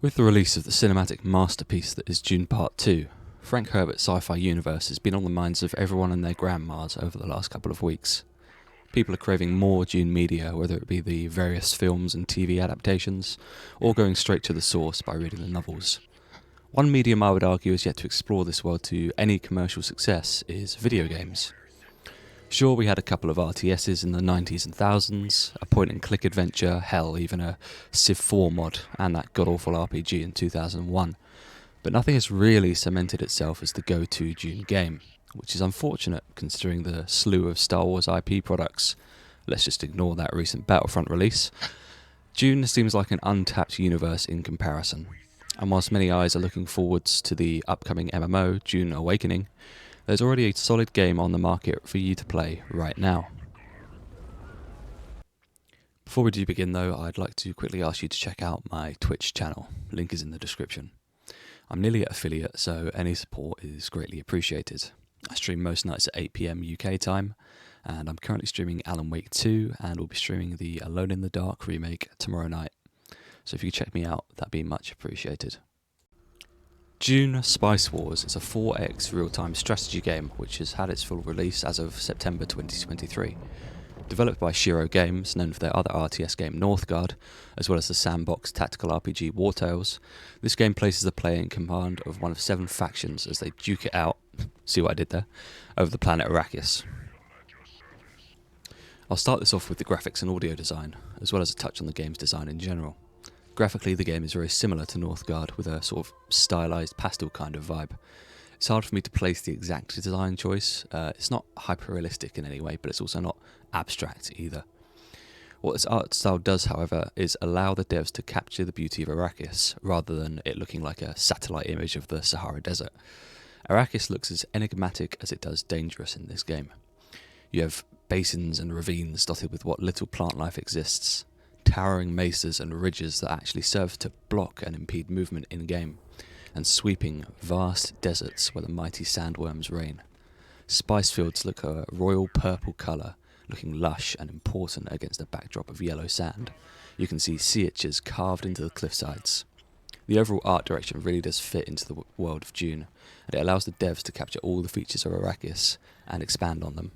With the release of the cinematic masterpiece that is Dune Part 2, Frank Herbert's sci-fi universe has been on the minds of everyone and their grandmas over the last couple of weeks. People are craving more Dune media, whether it be the various films and TV adaptations, or going straight to the source by reading the novels. One medium I would argue is yet to explore this world to any commercial success is video games. Sure, we had a couple of RTSs in the 90s and thousands, a point-and-click adventure, hell, even a Civ 4 mod, and that god-awful RPG in 2001. But nothing has really cemented itself as the go-to Dune game, which is unfortunate considering the slew of Star Wars IP products. Let's just ignore that recent Battlefront release. Dune seems like an untapped universe in comparison, and whilst many eyes are looking forwards to the upcoming MMO, Dune Awakening, there's already a solid game on the market for you to play right now. Before we do begin though, I'd like to quickly ask you to check out my Twitch channel. Link is in the description. I'm nearly at affiliate, so any support is greatly appreciated. I stream most nights at 8 PM UK time, and I'm currently streaming Alan Wake 2, and will be streaming the Alone in the Dark remake tomorrow night. So if you could check me out, that'd be much appreciated. Dune Spice Wars is a 4X real-time strategy game which has had its full release as of September 2023. Developed by Shiro Games, known for their other RTS game Northgard, as well as the sandbox tactical RPG War Tales, this game places the player in command of one of 7 factions as they duke it out, see what I did there, over the planet Arrakis. I'll start this off with the graphics and audio design, as well as a touch on the game's design in general. Graphically, the game is very similar to Northgard, with a sort of stylised pastel kind of vibe. It's hard for me to place the exact design choice. It's not hyper-realistic in any way, but it's also not abstract either. What this art style does, however, is allow the devs to capture the beauty of Arrakis, rather than it looking like a satellite image of the Sahara Desert. Arrakis looks as enigmatic as it does dangerous in this game. You have basins and ravines dotted with what little plant life exists, towering mesas and ridges that actually serve to block and impede movement in-game, and sweeping, vast deserts where the mighty sandworms reign. Spice fields look a royal purple colour, looking lush and important against a backdrop of yellow sand. You can see sea urchins carved into the cliffsides. The overall art direction really does fit into the world of Dune, and it allows the devs to capture all the features of Arrakis and expand on them.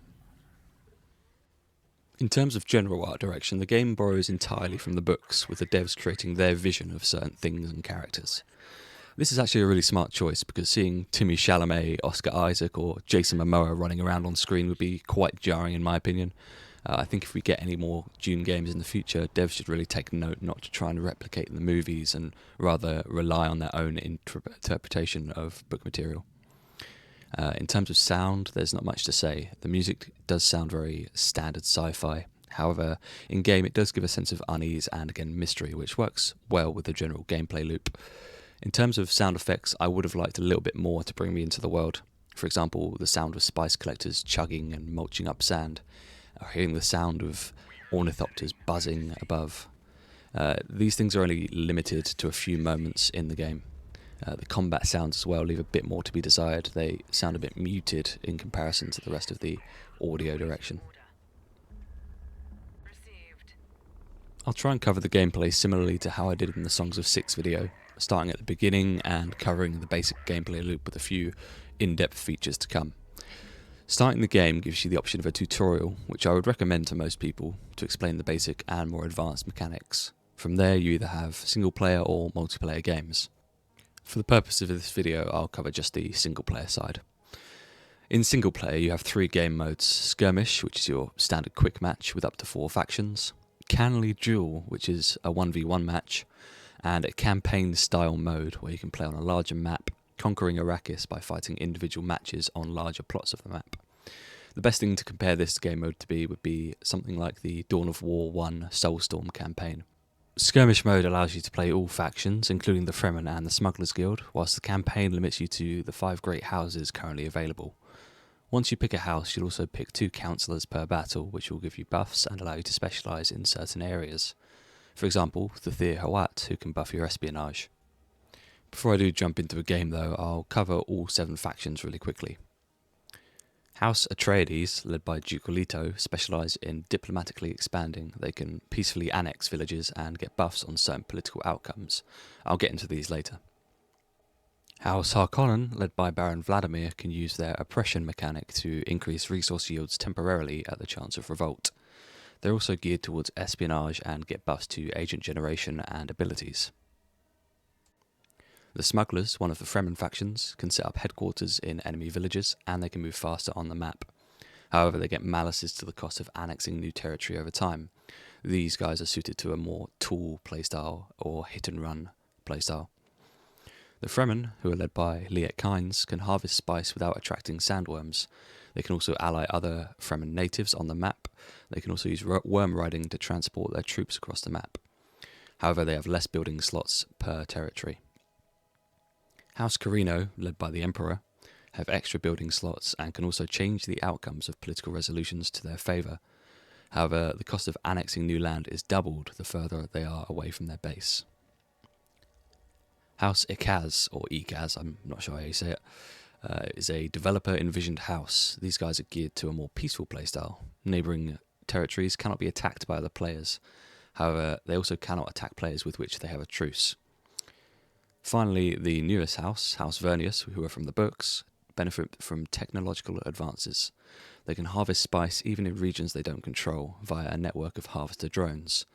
In terms of general art direction, the game borrows entirely from the books, with the devs creating their vision of certain things and characters. This is actually a really smart choice, because seeing Timothée Chalamet, Oscar Isaac or Jason Momoa running around on screen would be quite jarring in my opinion. I think if we get any more Dune games in the future, devs should really take note not to try and replicate the movies and rather rely on their own interpretation of book material. In terms of sound, there's not much to say. The music does sound very standard sci-fi. However, in-game it does give a sense of unease and, again, mystery, which works well with the general gameplay loop. In terms of sound effects, I would have liked a little bit more to bring me into the world. For example, the sound of spice collectors chugging and mulching up sand, or hearing the sound of ornithopters buzzing above. These things are only limited to a few moments in the game. The combat sounds as well leave a bit more to be desired. They sound a bit muted in comparison to the rest of the audio direction. I'll try and cover the gameplay similarly to how I did in the Songs of Six video, starting at the beginning and covering the basic gameplay loop with a few in-depth features to come. Starting the game gives you the option of a tutorial, which I would recommend to most people, to explain the basic and more advanced mechanics. From there you either have single player or multiplayer games. For the purpose of this video, I'll cover just the single-player side. In single-player, you have 3 game modes: Skirmish, which is your standard quick match with up to 4 factions; Canley Duel, which is a 1v1 match; and a campaign-style mode, where you can play on a larger map, conquering Arrakis by fighting individual matches on larger plots of the map. The best thing to compare this game mode to would be something like the Dawn of War 1 Soulstorm campaign. Skirmish mode allows you to play all factions, including the Fremen and the Smugglers Guild, whilst the campaign limits you to the 5 great houses currently available. Once you pick a house, you'll also pick 2 councillors per battle, which will give you buffs and allow you to specialise in certain areas. For example, the Thir Hawat, who can buff your espionage. Before I do jump into a game though, I'll cover all 7 factions really quickly. House Atreides, led by Duke Leto, specialise in diplomatically expanding. They can peacefully annex villages and get buffs on certain political outcomes. I'll get into these later. House Harkonnen, led by Baron Vladimir, can use their oppression mechanic to increase resource yields temporarily at the chance of revolt. They're also geared towards espionage and get buffs to agent generation and abilities. The Smugglers, one of the Fremen factions, can set up headquarters in enemy villages and they can move faster on the map. However, they get malices to the cost of annexing new territory over time. These guys are suited to a more tool playstyle or hit and run playstyle. The Fremen, who are led by Liet Kynes, can harvest spice without attracting sandworms. They can also ally other Fremen natives on the map. They can also use worm riding to transport their troops across the map. However, they have less building slots per territory. House Carino, led by the Emperor, have extra building slots and can also change the outcomes of political resolutions to their favour. However, the cost of annexing new land is doubled the further they are away from their base. House Ikaz, or Ikaz, I'm not sure how you say it, is a developer-envisioned house. These guys are geared to a more peaceful playstyle. Neighbouring territories cannot be attacked by other players. However, they also cannot attack players with which they have a truce. Finally, the newest house, House Vernius, who are from the books, benefit from technological advances. They can harvest spice even in regions they don't control via a network of harvester drones.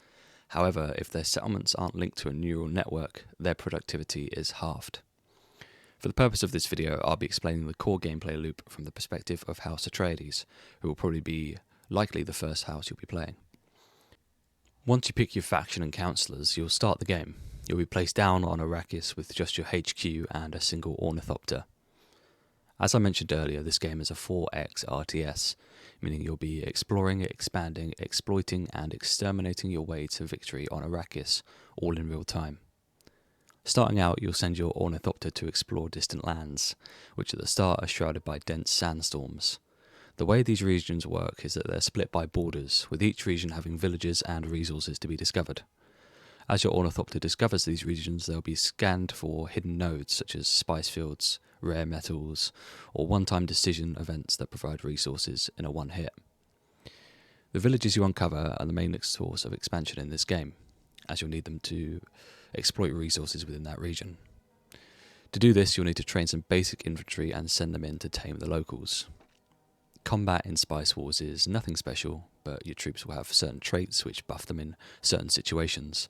However, if their settlements aren't linked to a neural network, their productivity is halved. For the purpose of this video, I'll be explaining the core gameplay loop from the perspective of House Atreides, who will probably be likely the first house you'll be playing. Once you pick your faction and councillors, you'll start the game. You'll be placed down on Arrakis with just your HQ and a single ornithopter. As I mentioned earlier, this game is a 4x RTS, meaning you'll be exploring, expanding, exploiting and exterminating your way to victory on Arrakis, all in real time. Starting out, you'll send your ornithopter to explore distant lands, which at the start are shrouded by dense sandstorms. The way these regions work is that they're split by borders, with each region having villages and resources to be discovered. As your ornithopter discovers these regions, they'll be scanned for hidden nodes such as spice fields, rare metals, or one-time decision events that provide resources in a one hit. The villages you uncover are the main source of expansion in this game, as you'll need them to exploit resources within that region. To do this, you'll need to train some basic infantry and send them in to tame the locals. Combat in Spice Wars is nothing special, but your troops will have certain traits which buff them in certain situations,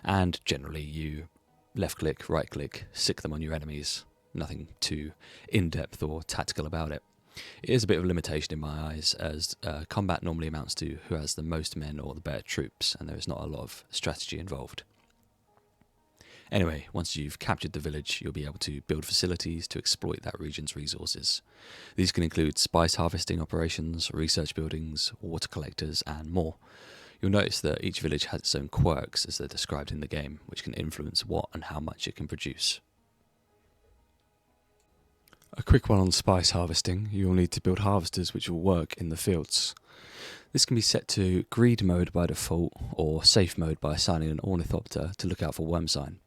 and generally you left-click, right-click, sick them on your enemies. Nothing too in-depth or tactical about it. It is a bit of a limitation in my eyes, as combat normally amounts to who has the most men or the better troops, and there is not a lot of strategy involved. Anyway, once you've captured the village, you'll be able to build facilities to exploit that region's resources. These can include spice harvesting operations, research buildings, water collectors, and more. You'll notice that each village has its own quirks, as they're described in the game, which can influence what and how much it can produce. A quick one on spice harvesting. You'll need to build harvesters which will work in the fields. This can be set to greed mode by default, or safe mode by assigning an ornithopter to look out for worm sign.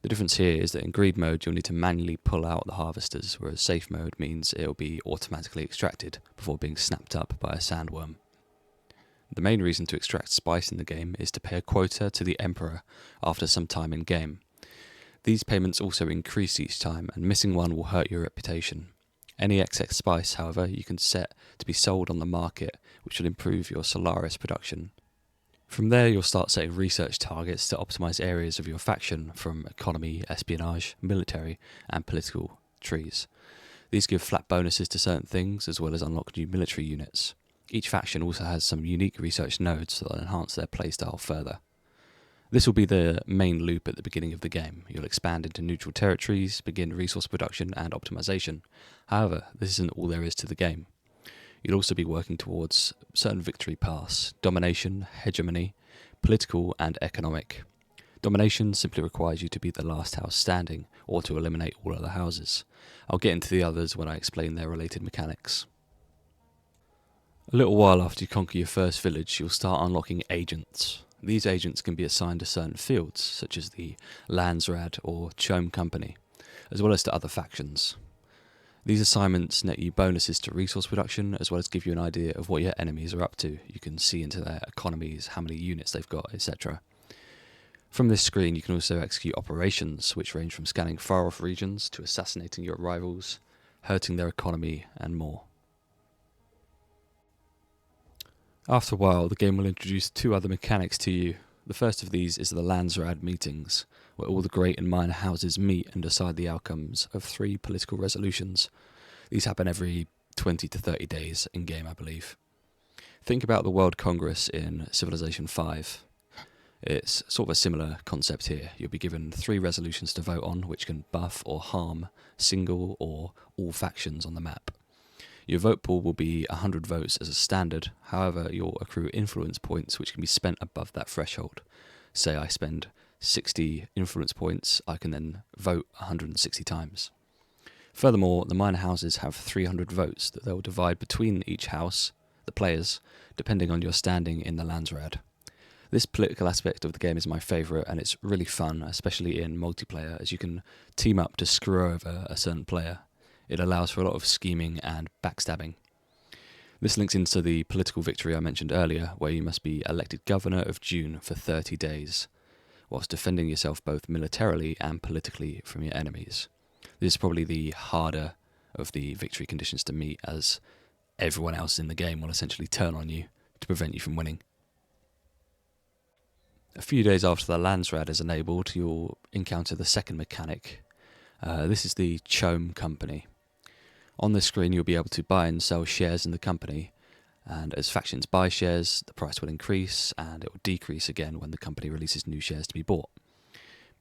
The difference here is that in greed mode you'll need to manually pull out the harvesters, whereas safe mode means it'll be automatically extracted before being snapped up by a sandworm. The main reason to extract spice in the game is to pay a quota to the Emperor after some time in game. These payments also increase each time, and missing one will hurt your reputation. Any excess spice, however, you can set to be sold on the market, which will improve your Solaris production. From there, you'll start setting research targets to optimize areas of your faction from economy, espionage, military, and political trees. These give flat bonuses to certain things, as well as unlock new military units. Each faction also has some unique research nodes that will enhance their playstyle further. This will be the main loop at the beginning of the game. You'll expand into neutral territories, begin resource production and optimization. However, this isn't all there is to the game. You'll also be working towards certain victory paths: domination, hegemony, political and economic. Domination simply requires you to be the last house standing, or to eliminate all other houses. I'll get into the others when I explain their related mechanics. A little while after you conquer your first village, you'll start unlocking agents. These agents can be assigned to certain fields, such as the Landsrad or Chome Company, as well as to other factions. These assignments net you bonuses to resource production, as well as give you an idea of what your enemies are up to. You can see into their economies, how many units they've got, etc. From this screen, you can also execute operations, which range from scanning far-off regions to assassinating your rivals, hurting their economy, and more. After a while, the game will introduce two other mechanics to you. The first of these is the Landsraad meetings, where all the great and minor houses meet and decide the outcomes of 3 political resolutions. These happen every 20 to 30 days in-game, I believe. Think about the World Congress in Civilization V. It's sort of a similar concept here. You'll be given 3 resolutions to vote on, which can buff or harm single or all factions on the map. Your vote pool will be 100 votes as a standard, however you'll accrue influence points which can be spent above that threshold. Say I spend 60 influence points, I can then vote 160 times. Furthermore, the minor houses have 300 votes that they'll divide between each house, the players, depending on your standing in the Landsraad. This political aspect of the game is my favourite, and it's really fun, especially in multiplayer, as you can team up to screw over a certain player. It allows for a lot of scheming and backstabbing. This links into the political victory I mentioned earlier, where you must be elected governor of Dune for 30 days, whilst defending yourself both militarily and politically from your enemies. This is probably the harder of the victory conditions to meet, as everyone else in the game will essentially turn on you to prevent you from winning. A few days after the Landsraad is enabled, you'll encounter the second mechanic. This is the Chome Company. On this screen, you'll be able to buy and sell shares in the company, and as factions buy shares, the price will increase and it will decrease again when the company releases new shares to be bought.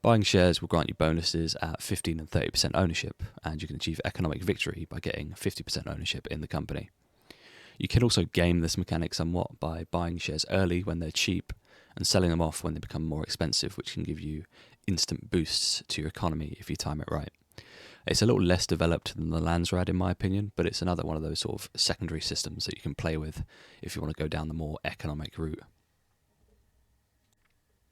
Buying shares will grant you bonuses at 15 and 30% ownership, and you can achieve economic victory by getting 50% ownership in the company. You can also game this mechanic somewhat by buying shares early when they're cheap and selling them off when they become more expensive, which can give you instant boosts to your economy if you time it right. It's a little less developed than the Landsraad in my opinion, but it's another one of those sort of secondary systems that you can play with if you want to go down the more economic route.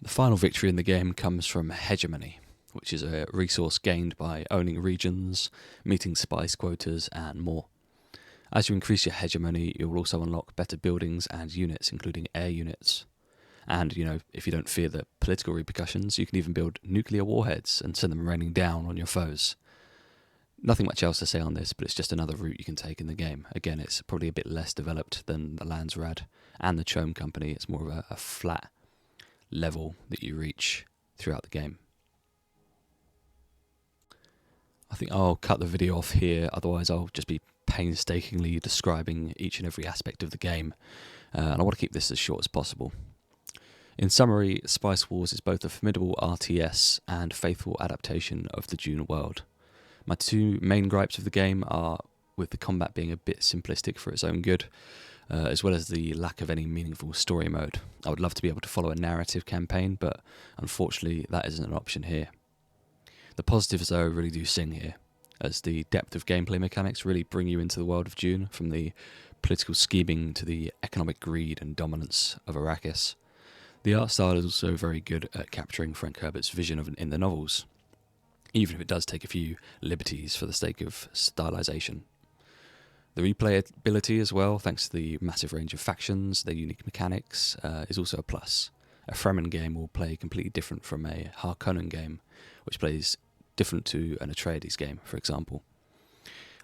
The final victory in the game comes from Hegemony, which is a resource gained by owning regions, meeting spice quotas, and more. As you increase your hegemony, you will also unlock better buildings and units, including air units. And, if you don't fear the political repercussions, you can even build nuclear warheads and send them raining down on your foes. Nothing much else to say on this, but it's just another route you can take in the game. Again, it's probably a bit less developed than the Landsraad and the Chome Company. It's more of a flat level that you reach throughout the game. I think I'll cut the video off here, otherwise I'll just be painstakingly describing each and every aspect of the game, and I want to keep this as short as possible. In summary, Spice Wars is both a formidable RTS and faithful adaptation of the Dune world. My 2 main gripes of the game are with the combat being a bit simplistic for its own good, as well as the lack of any meaningful story mode. I would love to be able to follow a narrative campaign, but unfortunately that isn't an option here. The positives though really do sing here, as the depth of gameplay mechanics really bring you into the world of Dune, from the political scheming to the economic greed and dominance of Arrakis. The art style is also very good at capturing Frank Herbert's vision in the novels, even if it does take a few liberties for the sake of stylization. The replayability as well, thanks to the massive range of factions, their unique mechanics, is also a plus. A Fremen game will play completely different from a Harkonnen game, which plays different to an Atreides game, for example.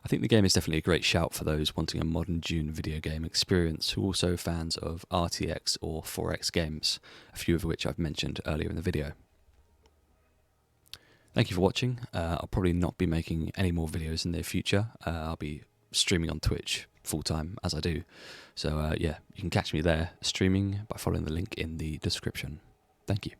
I think the game is definitely a great shout for those wanting a modern Dune video game experience who are also fans of RTX or 4X games, a few of which I've mentioned earlier in the video. Thank you for watching. I'll probably not be making any more videos in the near future. I'll be streaming on Twitch full-time, as I do. So yeah, you can catch me there streaming by following the link in the description. Thank you.